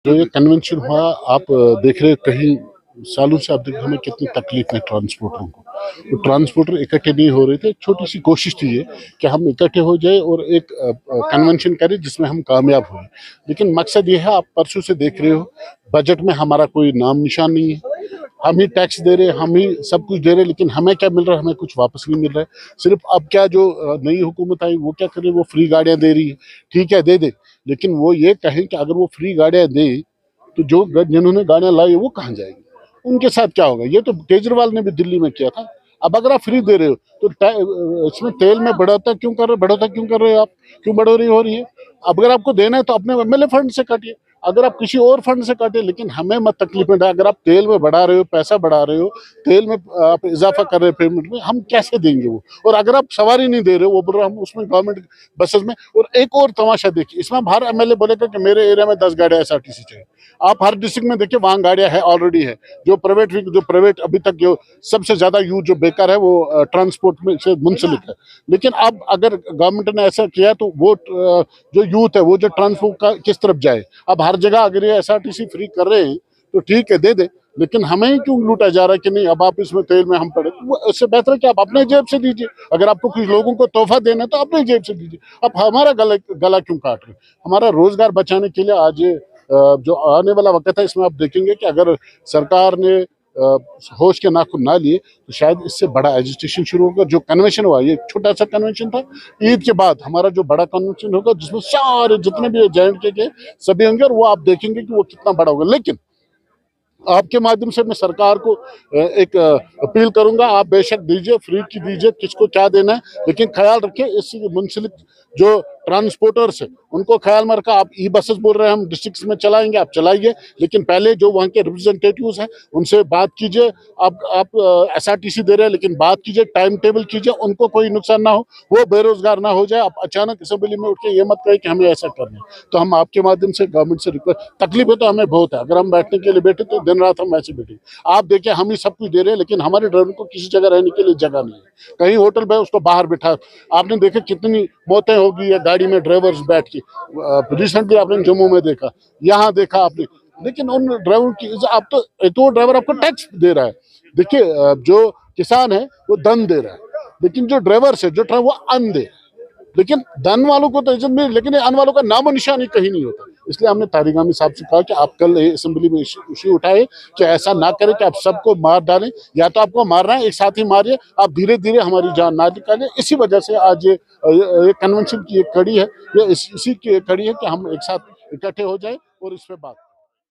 जो ये कन्वेंशन हुआ आप देख रहे हो कहीं सालों से आप देख रहे हो हमें कितनी तकलीफ है ट्रांसपोर्टरों को। तो ट्रांसपोर्टर इकट्ठे नहीं हो रहे थे। छोटी सी कोशिश थी ये कि हम इकट्ठे हो जाए और एक कन्वेंशन करें जिसमें हम कामयाब हुए। लेकिन मकसद ये है, आप परसों से देख रहे हो बजट में हमारा कोई नाम निशान नहीं है। हम ही टैक्स दे रहे हैं, हम ही सब कुछ दे रहे हैं, लेकिन हमें क्या मिल रहा है? हमें कुछ वापस नहीं मिल रहा है। सिर्फ अब क्या जो नई हुकूमत आई वो क्या करे, वो फ्री गाड़ियां दे रही है। ठीक है, दे दे, लेकिन वो ये कहें कि अगर वो फ्री गाड़ियां दे तो जो जिन्होंने गाड़ियां लाई वो कहाँ जाएंगे? उनके साथ क्या होगा? ये तो केजरीवाल ने भी दिल्ली में किया था। अब अगर आप फ्री दे रहे हो तो इसमें तेल में बढ़ोतरी क्यों कर रहे हो? आप क्यों बढ़ोतरी हो रही है? अब अगर आपको देना है तो अपने एमएलए फंड से काटिए, अगर आप किसी और फंड से काटिए, लेकिन हमें मत तकलीफ में डालें। अगर आप तेल में बढ़ा रहे हो, पैसा बढ़ा रहे हो, तेल में आप इजाफा कर रहे हो पेमेंट में, हम कैसे देंगे वो? और अगर आप सवारी नहीं दे रहे हो, वो बोल रहे हम उसमें गवर्नमेंट बसेस में। और एक और तमाशा देखिए, इसमें हर एमएलए बोलेगा कि मेरे एरिया में 10 गाड़ियां एसआरटीसी चाहिए। आप हर डिस्ट्रिक्ट में देखिए, वहां गाड़ियां है, ऑलरेडी है। जो प्राइवेट अभी तक जो सबसे ज्यादा यूथ जो बेकार है वो ट्रांसपोर्ट में से मुंसलिक है। लेकिन अब अगर गवर्नमेंट ने ऐसा किया तो वो जो यूथ है वो जो ट्रांसपोर्ट का किस तरफ जाए? अब हर जगह अगर ये एसआरटीसी फ्री कर रहे हैं तो ठीक है, दे दे, लेकिन हमें ही क्यों लूटा जा रहा है कि नहीं अब आप इसमें तेल में हम पड़े? वो इससे बेहतर है कि आप अपने जेब से दीजिए। अगर आपको कुछ लोगों को तोहफा देना है तो अपने जेब से दीजिए। आप हमारा गला क्यों काट रहे हैं? हमारा रोजगार बचाने के लिए आज जो आने वाला वक्त है इसमें आप देखेंगे कि अगर सरकार ने होश के नाखून ना लिए तो शायद इससे बड़ा एजिटेशन शुरू होगा। जो कन्वेंशन हुआ ये छोटा सा कन्वेंशन था। ईद के बाद हमारा जो बड़ा कन्वेंशन होगा जिसमें सारे जितने भी JNK के सभी होंगे, और वो आप देखेंगे कि वो कितना बड़ा होगा। लेकिन आपके माध्यम से मैं सरकार को एक अपील करूंगा, आप बेशक दीजिए, फ्री की दीजिए, किसको क्या देना है, लेकिन ख्याल रखिए इससे मुंसलिक जो ट्रांसपोर्टर्स है उनको ख्याल में रखा। आप ई बसेस बोल रहे हैं हम डिस्ट्रिक्ट में चलाएंगे, आप चलाइए, लेकिन पहले जो वहाँ के रिप्रेजेंटेटिव्स हैं उनसे बात कीजिए। आप एसआरटीसी दे रहे हैं, लेकिन बात कीजिए, टाइम टेबल कीजिए, उनको कोई नुकसान ना हो, वो बेरोजगार ना हो जाए। आप अचानक असेंबली में उठ के ये मत कहें कि हमें ऐसा करना है। तो हम आपके माध्यम से गवर्नमेंट से रिक्वेस्ट, तकलीफ है तो हमें बहुत है, अगर हम बैठने के लिए बैठे तो दिन रात हम ऐसे बैठे। आप देखिए, हम ही सब कुछ दे रहे हैं, लेकिन हमारे ड्राइवर को किसी जगह रहने के लिए जगह नहीं है। कहीं होटल में उसको बाहर बिठा, आपने देखा कितनी मौतें होगी है गाड़ी में ड्राइवर्स बैठ के। रिसेंटली आपने जम्मू में देखा, यहाँ देखा आपने। लेकिन उन ड्राइवर की आप तो ड्राइवर आपको टैक्स दे रहा है। देखिए, जो किसान है वो धन दे रहा है, लेकिन जो ड्राइवर है जो वो अन्न दे। लेकिन धन वालों को तो इज्जत मिली, लेकिन अन्न वालों का नामो निशान ही कहीं नहीं होता। इसलिए हमने तारिक आमिर साहब से कहा कि आप कल असेंबली में इश्यू उठाए कि ऐसा ना करें कि आप सबको मार डालें। या तो आपको मारना है, एक साथ ही मारिए, आप धीरे धीरे हमारी जान ना निकालें। इसी वजह से आज ये कन्वेंशन की एक कड़ी है, ये इसी की कड़ी है कि हम एक साथ इकट्ठे हो जाए और इस पे बात